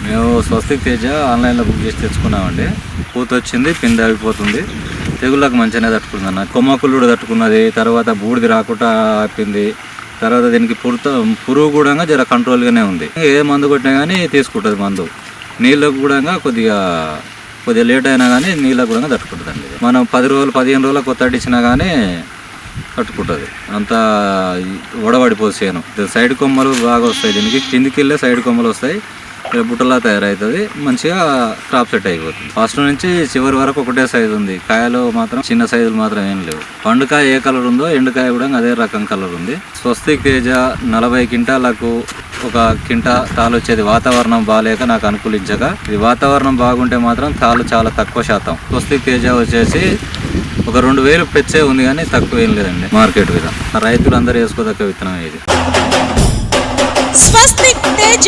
మేము స్వస్తిక్ తేజ ఆన్లైన్లో బుక్ చేసి తెచ్చుకున్నామండి. పూత వచ్చింది, పిండి ఆగిపోతుంది, తెగుళ్ళకు మంచిగానే తట్టుకుంది అన్న. కొమ్మకులు కూడా తట్టుకున్నది, తర్వాత బూడిది రాకుండా ఆపింది, తర్వాత దీనికి పురుగు కూడా జర కంట్రోల్గానే ఉంది. ఏ మందు కొట్టినా కానీ తీసుకుంటుంది మందు. నీళ్ళకు కూడా కొద్దిగా లేట్ అయినా కానీ నీళ్ళకు కూడా తట్టుకుంటుందండి. మనం 10 రోజులు 15 రోజులకు కొత్త ఇచ్చినా కానీ తట్టుకుంటుంది. అంతా వడబడిపోదు చేను. సైడ్ కొమ్మలు బాగా వస్తాయి, దీనికి కిందికి వెళ్ళే సైడ్ కొమ్మలు వస్తాయి, బుట్టలా తయారవుతుంది, మంచిగా క్రాప్ సెట్ అయిపోతుంది. ఫస్ట్ నుంచి చివరి వరకు ఒకటే సైజు ఉంది. కాయలు మాత్రం చిన్న సైజులు మాత్రం ఏం లేవు. పండుకాయ ఏ కలర్ ఉందో ఎండుకాయ కూడా అదే రకం కలర్ ఉంది. స్వస్తిక్ తేజ 40 క్వింటాలకు 1 క్వింటా తాలు వచ్చేది. వాతావరణం బాగాలేక నాకు అనుకూలించక, ఇది వాతావరణం బాగుంటే మాత్రం తాలు చాలా తక్కువ శాతం. స్వస్తిక్ తేజ వచ్చేసి ఒక 2000 పెచ్చే ఉంది, కానీ తక్కువ ఏం లేదండి మార్కెట్ విధంగా. రైతులు అందరూ వేసుకోదగ్గ విత్తనం ఇది. స్వస్తిక్ తేజ